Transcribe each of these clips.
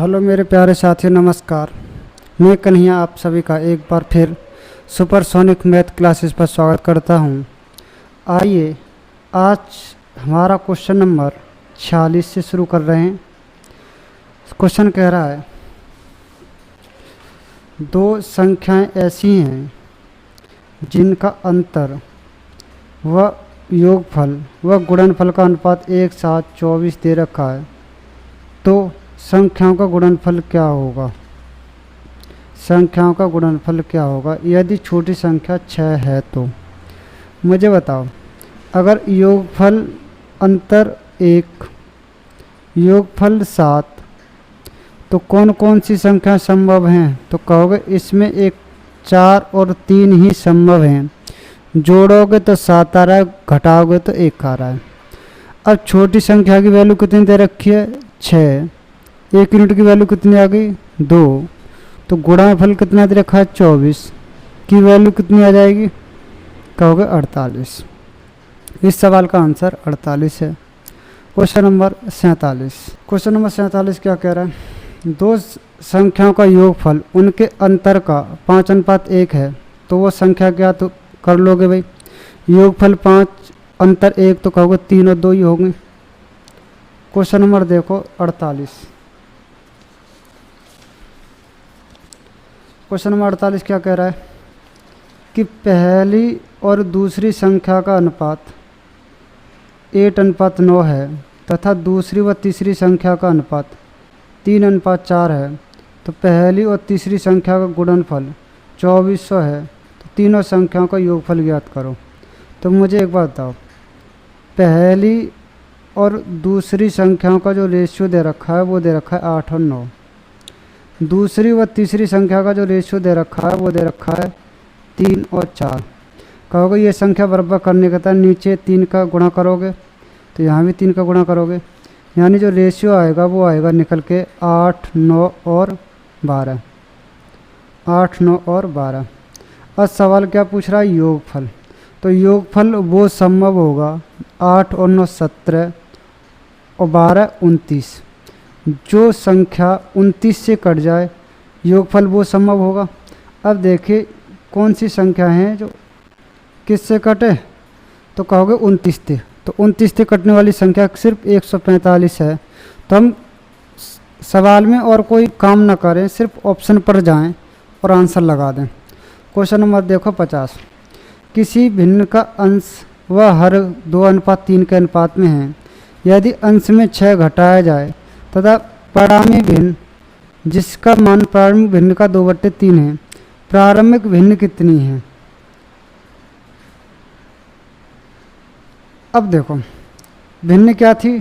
Hello मेरे प्यारे साथियों, नमस्कार। मैं कन्हैया आप सभी का एक बार फिर सुपरसोनिक मैथ क्लासेस पर स्वागत करता हूं। आइए आज हमारा क्वेश्चन नंबर 46 से शुरू कर रहे हैं। क्वेश्चन कह रहा है, दो संख्याएं ऐसी हैं जिनका अंतर व योगफल व गुणनफल का अनुपात 1:24 दे रखा है, तो संख्याओं का गुणनफल क्या होगा। संख्याओं का गुणनफल क्या होगा यदि छोटी संख्या 6 है तो। मुझे बताओ, अगर योगफल अंतर 1, योगफल 7, तो कौन कौन सी संख्या संभव हैं। तो कहोगे इसमें एक 4 और 3 ही संभव हैं। जोड़ोगे तो 7 आ रहा है, घटाओगे तो 1 आ रहा है। अब छोटी संख्या की वैल्यू कितनी दे रखी है, 6। 1 यूनिट की वैल्यू कितनी आ गई, 2। तो गुणनफल कितना दे रखा है, 24 की वैल्यू कितनी आ जाएगी, कहोगे 48। इस सवाल का आंसर 48 है। Question number 47। क्वेश्चन नंबर 47 क्या कह रहा है, दो संख्याओं का योगफल उनके अंतर का 5:1 है, तो वो संख्या क्या तो कर लोगे भाई। योगफल 5 अंतर 1, तो कहोगे 3 और 2 ही होंगे। क्वेश्चन नंबर देखो 48। क्वेश्चन नंबर 48 क्या कह रहा है कि पहली और दूसरी संख्या का अनुपात 8:9 है तथा दूसरी व तीसरी संख्या का अनुपात 3:4 है, तो पहली और तीसरी संख्या का गुणनफल 2400 है, तो तीनों संख्याओं का योगफल ज्ञात करो। तो मुझे एक बात बताओ, पहली और दूसरी संख्याओं का जो रेशियो दे रखा है वो दे रखा है 8 और 9। दूसरी व तीसरी संख्या का जो रेशियो दे रखा है वो दे रखा है 3 और 4। कहोगे ये संख्या बराबर करने के बाद नीचे 3 का गुणा करोगे तो यहाँ भी 3 का गुणा करोगे, यानी जो रेशियो आएगा वो आएगा निकल के 8, 9 और 12। 8, 9 और 12। अब सवाल क्या पूछ रहा है, योगफल। तो योगफल वो संभव होगा 8 और 9 17 और 12 29। जो संख्या 29 से कट जाए योगफल वो संभव होगा। अब देखिए कौन सी संख्या है जो किससे कटे, तो कहोगे 29 थे। तो 29 से कटने वाली संख्या सिर्फ 145 है। तो हम सवाल में और कोई काम ना करें, सिर्फ ऑप्शन पर जाएं और आंसर लगा दें। क्वेश्चन नंबर देखो 50। किसी भिन्न का अंश व हर 2:3 के अनुपात में है। यदि अंश में 6 घटाया जाए तथा परिणामी भिन्न जिसका मान प्रारंभिक भिन्न का 2/3 है, प्रारंभिक भिन्न कितनी है। अब देखो भिन्न क्या थी,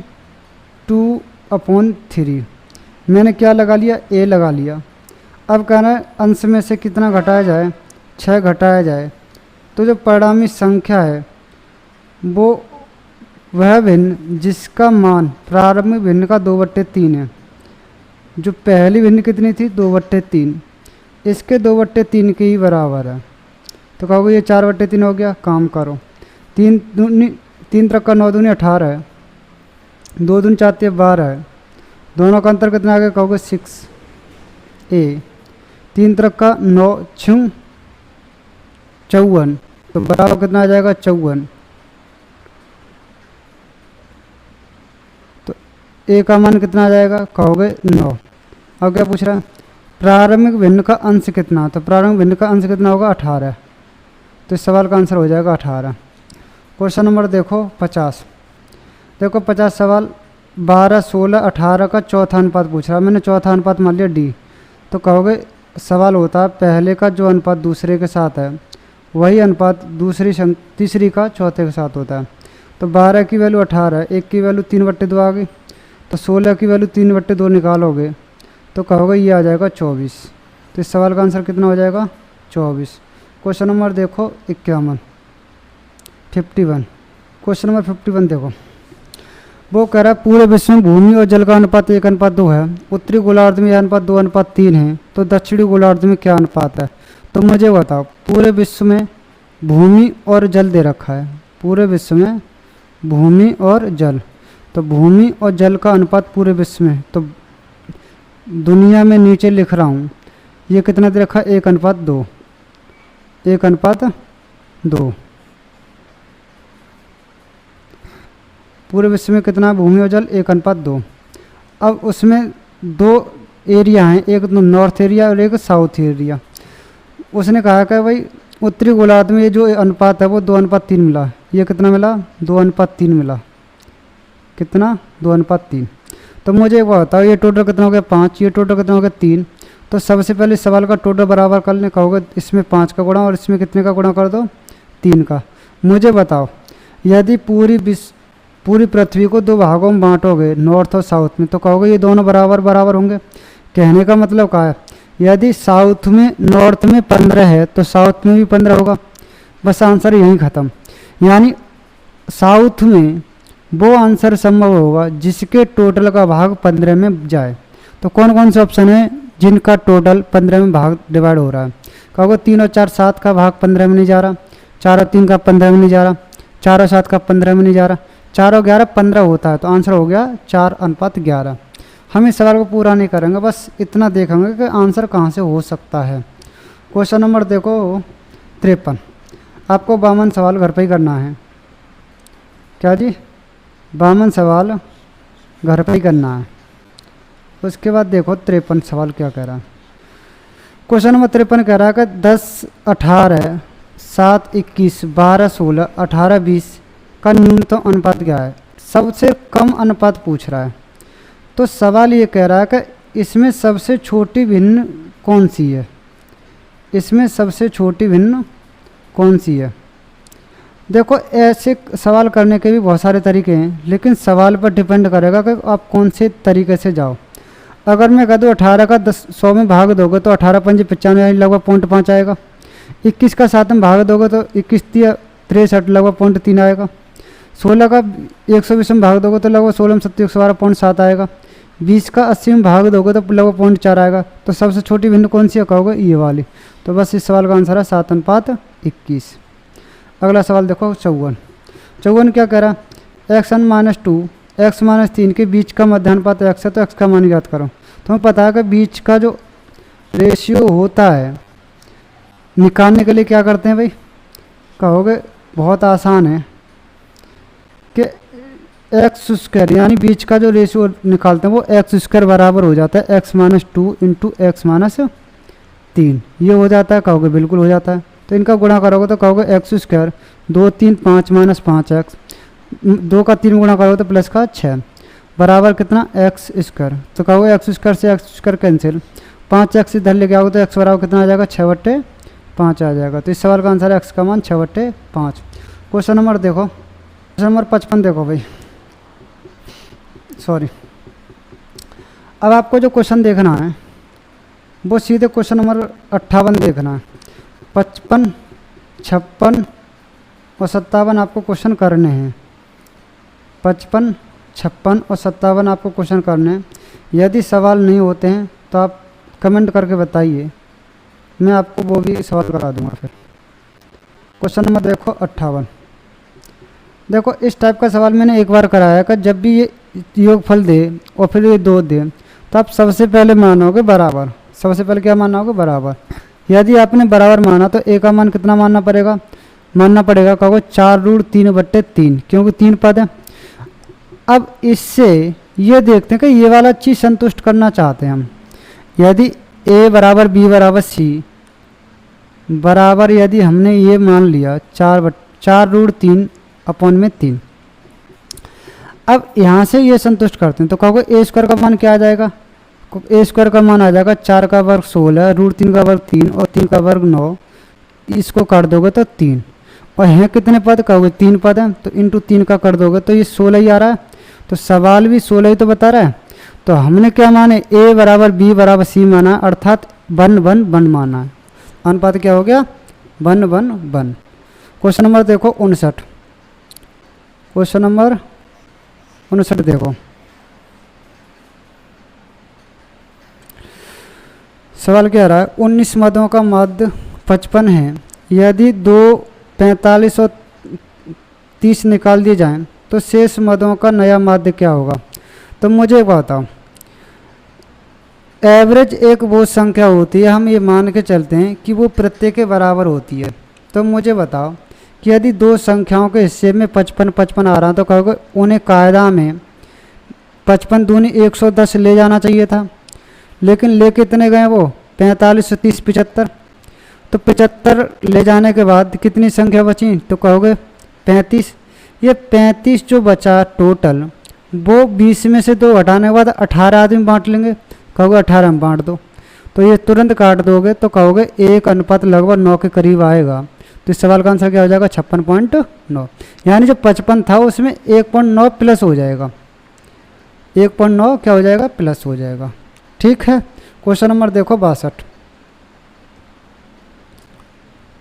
2/3। मैंने क्या लगा लिया, a लगा लिया। अब कहना है अंश में से कितना घटाया जाए, 6 घटाया जाए, तो जो परिणामी संख्या है वो वह भिन्न जिसका मान प्रारंभिक भिन्न का 2/3 है। जो पहली भिन्न कितनी थी, 2/3, इसके 2/3 के ही बराबर है। तो कहोगे ये 4/3 हो गया। काम करो, 3 3 9 दूनी 18 है, 2 दूनी 4 12 है। दोनों का अंतर कितना आ गया, कहोगे 6a। 3 9 6 54, तो बराबर कितना आ जाएगा, 54। ए का मान कितना आ जाएगा, कहोगे 9। अब क्या पूछ रहा है, प्रारंभिक भिन्न का अंश कितना। तो प्रारंभिक भिन्न का अंश कितना होगा, 18। तो इस सवाल का आंसर हो जाएगा 18। क्वेश्चन नंबर देखो 50। देखो 50 सवाल 12, 16, 18 का चौथा अनुपात पूछ रहा है। मैंने चौथा अनुपात मान लिया D। तो कहोगे सवाल होता है पहले का जो अनुपात दूसरे के साथ है वही अनुपात तीसरी का चौथे के साथ होता है। तो 12 की वैल्यू 18, 1 की वैल्यू 3/2 आ गई, तो 16 की वैल्यू 3/2 निकालोगे तो कहोगे ये आ जाएगा 24। तो इस सवाल का आंसर कितना हो जाएगा, 24। क्वेश्चन नंबर देखो 51। 51। क्वेश्चन नंबर 51 देखो, वो कह रहा है पूरे विश्व में भूमि और जल का अनुपात 1:2 है। उत्तरी गोलार्ध में यह अनुपात 2:3 है, तो दक्षिणी गोलार्ध में क्या अनुपात है। तो मुझे बताओ, पूरे विश्व में भूमि और जल दे रखा है। पूरे विश्व में भूमि और जल, तो भूमि और जल का अनुपात पूरे विश्व में, तो दुनिया में नीचे लिख रहा हूँ, ये कितना दे रखा, 1:2, 1:2। पूरे विश्व में कितना भूमि और जल, 1:2। अब उसमें दो एरिया हैं, एक नॉर्थ एरिया और एक साउथ एरिया। उसने कहा कि भाई उत्तरी गोलार्ध में ये जो अनुपात है वो 2:3 मिला। ये कितना मिला, 2:3 मिला। कितना, 2:3। तो मुझे एक बात बताओ, ये टोटल कितना हो गया, 5, ये टोटल कितना हो गया, 3। तो सबसे पहले इस सवाल का टोटल बराबर कर लें, कहोगे इसमें 5 का गुणा और इसमें कितने का गुणा कर दो, 3 का। मुझे बताओ, यदि पूरी पृथ्वी को 2 भागों में बांटोगे, नॉर्थ और साउथ में, तो कहोगे ये दोनों बराबर बराबर होंगे। कहने का मतलब क्या है, यदि साउथ में, नॉर्थ में 15 है तो साउथ में भी 15 होगा। बस आंसर यहीं ख़त्म। यानी साउथ में वो आंसर संभव होगा जिसके टोटल का भाग 15 में जाए। तो कौन कौन से ऑप्शन है जिनका टोटल 15 में भाग डिवाइड हो रहा है? कहोगे 3 और 4 7 का भाग 15 में नहीं जा रहा, 4 और 3 का 15 में नहीं जा रहा, 4 और 7 का 15 में नहीं जा रहा, 4 और 11 15 होता है। तो आंसर हो गया 4:11। हम इस सवाल को पूरा नहीं करेंगे, बस इतना देखेंगे कि आंसर कहाँ से हो सकता है। क्वेश्चन नंबर देखो 53। आपको 52 सवाल घर पे ही करना है। क्या जी, 52 सवाल घर पे ही करना है। उसके बाद देखो 53 सवाल क्या कह रहा है। क्वेश्चन नंबर 53 कह रहा है कि 10, 18, 7, 21, 12, 16, 18, 20 का न्यूनतम अनुपात क्या है? सबसे कम अनुपात पूछ रहा है। तो सवाल ये कह रहा है कि इसमें सबसे छोटी भिन्न कौन सी है? इसमें सबसे छोटी भिन्न कौन सी है? देखो ऐसे सवाल करने के भी बहुत सारे तरीके हैं, लेकिन सवाल पर डिपेंड करेगा कि आप कौन से तरीके से जाओ। अगर मैं कह दूँ 18 का 100 में भाग दोगे तो 18 पंजे 95 यानी लगभग 0.5 आएगा। 21 का 7 में भाग दोगे तो 21 63 लगभग 0.3 आएगा। 16 का 120 में भाग दोगे तो लगभग 16 में 70 112.7 आएगा। 20 का 80 में भाग दोगे तो लगभग 0.4 आएगा। तो सबसे छोटी भिन्न कौन सी है कहोगे? ये वाली। तो बस इस सवाल का आंसर है 7:21। अगला सवाल देखो 54। 54 क्या कह रहा है? x(-2), x-3 के बीच का मध्यानुपात x है, तो x का मान ज्ञात करो। तुम्हें पता है कि बीच का जो रेशियो होता है निकालने के लिए क्या करते हैं भाई? कहोगे बहुत आसान है कि x² यानी बीच का जो रेशियो निकालते हैं वो x² बराबर हो जाता है x-2 इंटू x-3। ये हो जाता है कहोगे? बिल्कुल हो जाता है। तो इनका गुणा करोगे तो कहोगे x², 2 3 5 -5x, 2 का 3 गुणा करोगे तो प्लस का 6 बराबर कितना? x²। तो कहोगे x² से x² कैंसिल, 5x इधर लेके आओगे तो x बराबर कितना आ जाएगा? 6/5 आ जाएगा। तो इस सवाल का आंसर है x का मान 6/5। क्वेश्चन नंबर देखो, क्वेश्चन नंबर 55 देखो भाई, सॉरी। अब आपको जो क्वेश्चन देखना है वो सीधे क्वेश्चन नंबर 58 देखना है। 55, 56 और 57 आपको क्वेश्चन करने हैं। 55, 56 और 57 आपको क्वेश्चन करने हैं। यदि सवाल नहीं होते हैं तो आप कमेंट करके बताइए, मैं आपको वो भी सवाल करा दूंगा। फिर क्वेश्चन नंबर देखो 58। देखो इस टाइप का सवाल मैंने एक बार कराया कि जब भी ये योगफल दे और फिर ये 2 दे तो आप सबसे पहले मानोगे बराबर। सबसे पहले क्या मानना होगा? बराबर। यदि आपने बराबर माना तो ए का मान कितना मानना पड़ेगा? कहोगे 4√3/3, क्योंकि 3 पद है। अब इससे ये देखते हैं कि ये वाला चीज़ संतुष्ट करना चाहते हैं हम। यदि a बराबर b बराबर c बराबर, यदि हमने ये मान लिया 4√3/3, अब यहाँ से ये संतुष्ट करते हैं तो कहोगे a² का मान क्या आ जाएगा? a² का मान आ जाएगा 4 का वर्ग 16, √3 का वर्ग 3 और 3 का वर्ग 9। इसको कर दोगे तो 3, और हैं कितने पद? कहोगे 3 पद हैं, तो इंटू 3 का कर दोगे तो ये 16 ही आ रहा है। तो सवाल भी 16 ही तो बता रहा है। तो हमने क्या माने? a बराबर b बराबर c माना, अर्थात 1:1 माना है। अनुपात क्या हो गया? 1:1। क्वेश्चन नंबर देखो 59। क्वेश्चन नंबर 59 देखो, सवाल क्या रहा है? 19 मदों का मध्य 55 है। यदि 2, 45 और 30 निकाल दिए जाएं तो शेष मदों का नया माध्य क्या होगा? तो मुझे एक बात बताओ, एवरेज एक वो संख्या होती है, हम ये मान के चलते हैं कि वो प्रत्येक के बराबर होती है। तो मुझे बताओ कि यदि दो संख्याओं के हिस्से में 55-55 आ रहा तो कहोगे उन्हें कायदा में 55 दूनी 110 ले जाना चाहिए था, लेकिन ले कितने गए वो 45, 30, 75। तो 75 ले जाने के बाद कितनी संख्या बची तो कहोगे 35। ये 35 जो बचा टोटल, वो 20 में से 2 हटाने के बाद 18 आदमी बांट लेंगे, कहोगे 18 में बांट दो। तो ये तुरंत काट दोगे तो कहोगे 1 अनुपात लगभग 9 के करीब आएगा। तो इस सवाल का आंसर क्या हो जाएगा 56.9। यानी जो 55 था उसमें 1.9 प्लस हो जाएगा, 1.9 क्या हो जाएगा प्लस हो जाएगा। ठीक है, क्वेश्चन नंबर देखो 62।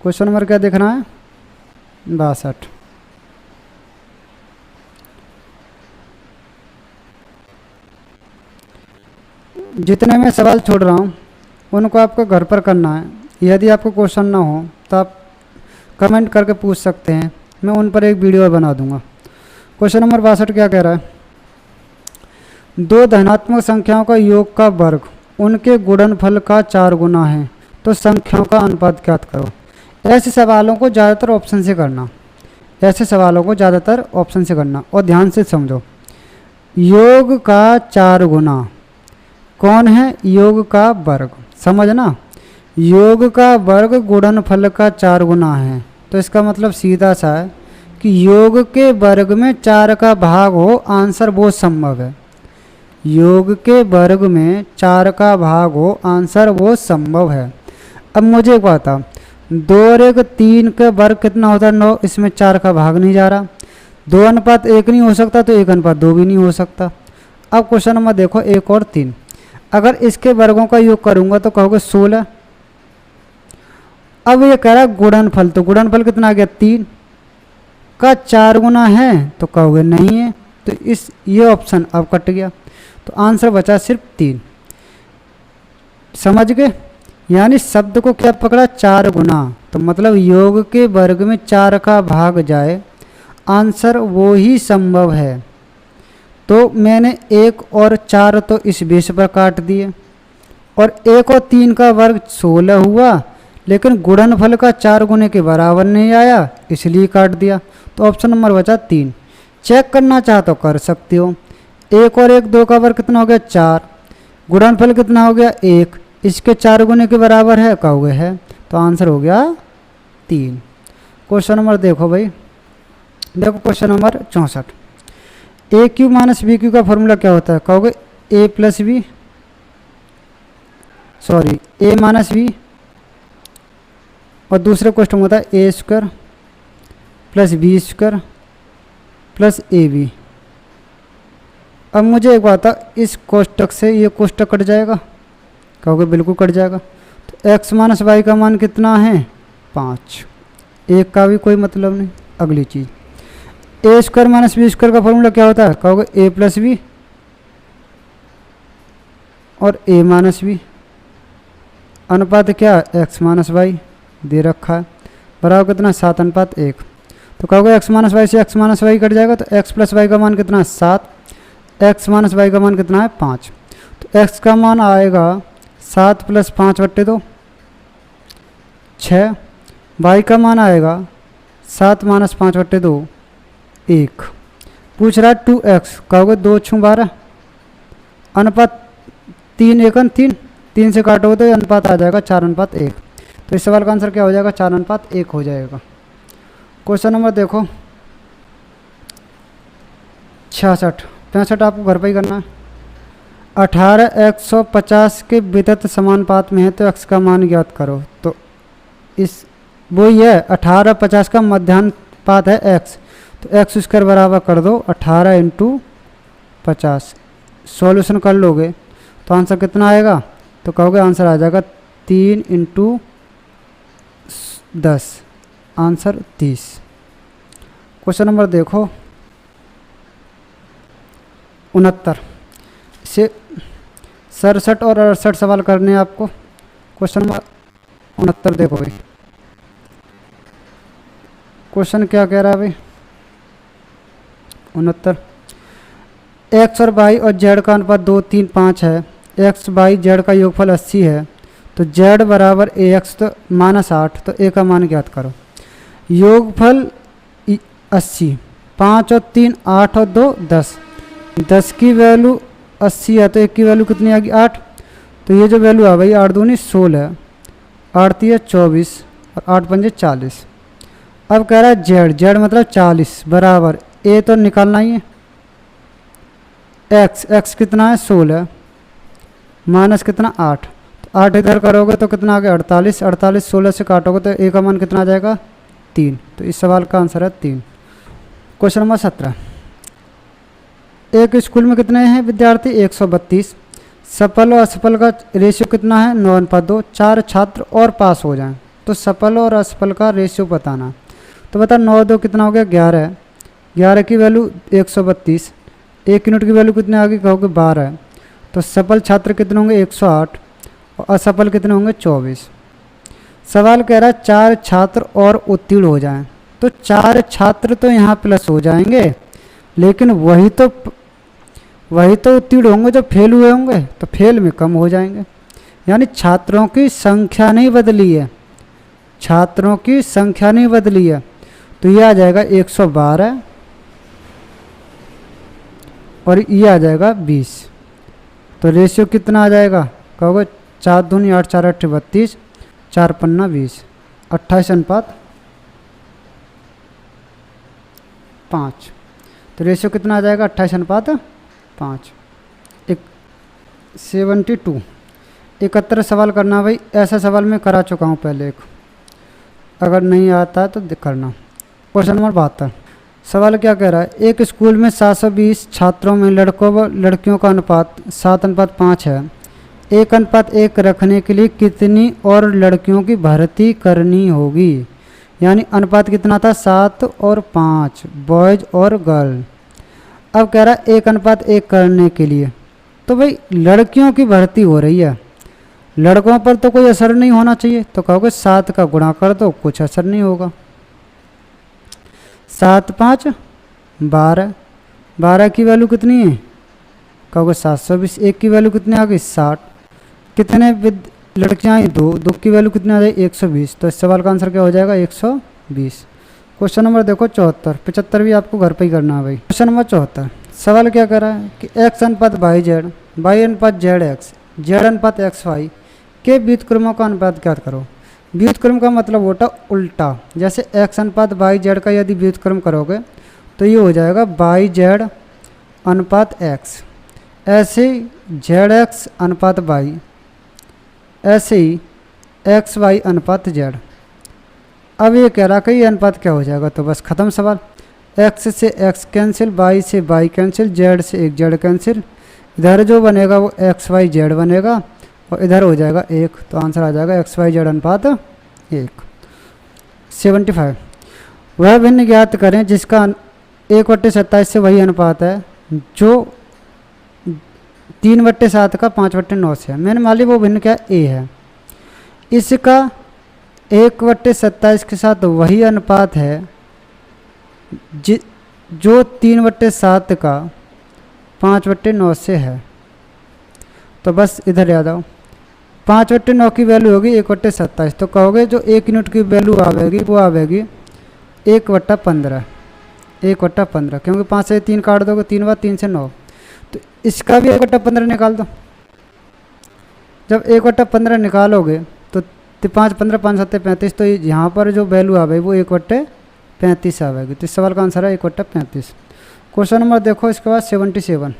क्वेश्चन नंबर क्या देखना है 62। जितने मैं सवाल छोड़ रहा हूँ उनको आपको घर पर करना है। यदि आपको क्वेश्चन ना हो तो आप कमेंट करके पूछ सकते हैं, मैं उन पर एक वीडियो बना दूंगा। क्वेश्चन नंबर 62 क्या कह रहा है, दो धनात्मक संख्याओं का योग का वर्ग उनके गुणनफल का 4 गुना है, तो संख्याओं का अनुपात ज्ञात करो। ऐसे सवालों को ज़्यादातर ऑप्शन से करना, ऐसे सवालों को ज़्यादातर ऑप्शन से करना और ध्यान से समझो। योग का 4 गुना कौन है, योग का वर्ग, समझना। योग का वर्ग गुणनफल का 4 गुना है, तो इसका मतलब सीधा सा है कि योग के वर्ग में 4 का भाग हो, आंसर वो संभव है। योग के वर्ग में 4 का भाग हो, आंसर वो संभव है। अब मुझे एक बता, 2 और 1 3 का वर्ग कितना होता है 9, इसमें 4 का भाग नहीं जा रहा। 2:1 नहीं हो सकता तो 1:2 भी नहीं हो सकता। अब क्वेश्चन नंबर देखो 1 और 3, अगर इसके वर्गों का योग करूंगा तो कहोगे 16। अब ये कह रहा है गुणनफल, तो गुणनफल कितना आ गया 3 का 4 गुना है, तो कहोगे नहीं है, तो इस ये ऑप्शन अब कट गया, तो आंसर बचा सिर्फ 3। समझ गए, यानी शब्द को क्या पकड़ा 4 गुना, तो मतलब योग के वर्ग में 4 का भाग जाए, आंसर वो ही संभव है। तो मैंने 1 और 4 तो इस बेस पर काट दिए, और 1 और 3 का वर्ग 16 हुआ, लेकिन गुणनफल का 4 गुने के बराबर नहीं आया, इसलिए काट दिया। तो ऑप्शन नंबर बचा 3। चेक करना चाहो तो कर सकते हो। 1 और 1 2 का वर्ग कितना हो गया 4, गुणनफल कितना हो गया 1, इसके 4 गुने के बराबर है, कहोगे है, तो आंसर हो गया 3। क्वेश्चन नंबर देखो भाई, देखो question number 64। A cube minus B cube का फॉर्मूला क्या होता है, कहोगे A plus B, sorry A minus B, और दूसरे क्वेश्चन में होता है A square plus B square plus A B. अब मुझे एक बात है, इस कोष्टक से ये कोष्टक कट जाएगा, कहोगे बिल्कुल कट जाएगा। तो x माइनस वाई का मान कितना है 5, एक का भी कोई मतलब नहीं। अगली चीज़ ए स्क्वायर माइनस बी स्क्वायर का फॉर्मूला क्या होता है, कहोगे ए प्लस बी और ए माइनस बी, अनुपात क्या है x माइनस वाई दे रखा है, बराबर कितना 7:1। तो कहोगे x माइनस वाई से x माइनस वाई कट जाएगा, तो x प्लस वाई का मान कितना है 7, x माइनस वाई का मान कितना है 5। तो x का मान आएगा 7 + 5/2 6, y का मान आएगा 7 - 5/2 1। पूछ रहा है 2x, कहोगे 2 × 12, अनुपात 3 1 3, 3 से काटोगे तो अनुपात आ जाएगा 4:1। तो इस सवाल का आंसर क्या हो जाएगा 4:1 हो जाएगा। क्वेश्चन नंबर देखो 66 65 आपको घर पर ही करना है। 18 150 के वितत समानुपात में है, तो x का मान ज्ञात करो। तो इस वही है 18 50 का मध्यानुपात है x, तो x स्क्वायर बराबर कर दो 18 × 50। सॉल्यूशन कर लोगे तो आंसर कितना आएगा, तो कहोगे आंसर आ जाएगा 3 × 10, आंसर 30। क्वेश्चन नंबर देखो 69 से 67 और 68 सवाल करने हैं आपको। क्वेश्चन नंबर 69 देखो भाई, क्वेश्चन क्या कह रहा है भाई 69, एक्स और वाई और जेड का अनुपात 2 3 5 है, एक्स बाई जेड का योगफल 80 है तो जेड बराबर ए एक्स तो -8, तो ए का मान ज्ञात करो। योगफल 80, 5 और 3 8 और 2 10, 10 की वैल्यू 80 है तो एक की वैल्यू कितनी आ गई 8, तो ये जो वैल्यू आ गई 8 दूनी 16, 8 3 24 और 8 पंजे 40। अब कह रहा है जेड, जेड मतलब 40 बराबर ए तो निकालना ही है, एक्स, एक्स कितना है 16 माइनस कितना 8, तो 8 इधर करोगे तो कितना आ गया 48, 48 16 से काटोगे तो ए का मान कितना आ जाएगा 3, तो इस सवाल का आंसर है 3। क्वेश्चन नंबर 17, एक स्कूल में कितने हैं विद्यार्थी 132, सफल और असफल का रेशियो कितना है 9:2, 4 छात्र और पास हो जाएं तो सफल और असफल का रेशियो बताना। तो बता 9 2 कितना हो गया 11, 11 की वैल्यू 132, 1 यूनिट की वैल्यू कितने आ गई कहोगे 12, तो सफल छात्र कितने होंगे 108 और असफल कितने होंगे 24। सवाल कह रहा है 4 छात्र और उत्तीर्ण हो जाएं, तो 4 छात्र तो यहाँ प्लस हो जाएंगे लेकिन वही तो उत्तीर्ण होंगे जो फेल हुए होंगे, तो फेल में कम हो जाएंगे। यानी छात्रों की संख्या नहीं बदली है, छात्रों की संख्या नहीं बदली है, तो ये आ जाएगा 112 और ये आ जाएगा 20, तो रेशियो कितना आ जाएगा कहोगे 4 दूनी 8 4 8 32, 4 पन्ना 20, 28:5, तो रेशियो कितना आ जाएगा 28:5। 72 71 सवाल करना भाई, ऐसा सवाल मैं करा चुका हूँ पहले एक, अगर नहीं आता तो करना। क्वेश्चन नंबर 72, सवाल क्या कह रहा है, एक स्कूल में 720 छात्रों में लड़कों व लड़कियों का अनुपात 7:5 है, 1:1 रखने के लिए कितनी और लड़कियों की भर्ती करनी होगी। यानी अनुपात कितना था 7 और 5 बॉयज़ और गर्ल। अब कह रहा है 1:1 करने के लिए, तो भाई लड़कियों की भर्ती हो रही है, लड़कों पर तो कोई असर नहीं होना चाहिए, तो कहोगे 7 का गुणा कर दो कुछ असर नहीं होगा। 7 5 12, 12 की वैल्यू कितनी है कहोगे 720, 1 की वैल्यू कितनी आ गई 60, कितने लड़कियां आई 2, 2 की वैल्यू कितनी आ जाएगी 120, तो इस सवाल का आंसर क्या हो जाएगा 120। क्वेश्चन नंबर देखो 74, 75 भी आपको घर पे ही करना है भाई। क्वेश्चन नंबर 74, सवाल क्या कर रहा है कि x:y/z, y:/z, z:/xy के व्युत्क्रमों का अनुपात ज्ञात करो। व्युत्क्रम का मतलब होता उल्टा, जैसे x:y/z का यदि व्युत्क्रम करोगे तो ये हो जाएगा y/z/x, ऐसे zx/y, ऐसे ही xy/z। अब ये कह रहा कि ये अनुपात क्या हो जाएगा, तो बस ख़त्म सवाल। x से x कैंसिल, y से y कैंसिल, z से एक z कैंसिल, इधर जो बनेगा वो xy/z बनेगा और इधर हो जाएगा 1, तो आंसर आ जाएगा xy/z अनुपात 1। 75, वह भिन्न ज्ञात करें जिसका 1/27 से वही अनुपात है जो 3/7 का 5/9 से है। मैंने मान ली वो भिन्न क्या a है, इसका 1/27 के साथ वही अनुपात है जो 3/7 का 5/9 से है। तो बस इधर याद आओ, 5/9 की वैल्यू होगी 1/27, तो कहोगे जो 1 यूनिट की वैल्यू आवेगी वो आवेगी 1/15, 1/15, क्योंकि 5 से 3 काट दोगे 3 बार 3 से 9, तो इसका भी 1/15 निकाल दो। जब 1/15 निकालोगे तो 5 15 5 7 35, तो यहाँ पर जो वैल्यू आवेगी वो 1/35 आवेगी, तो इस सवाल का आंसर है 1/35। क्वेश्चन नंबर देखो इसके बाद 77,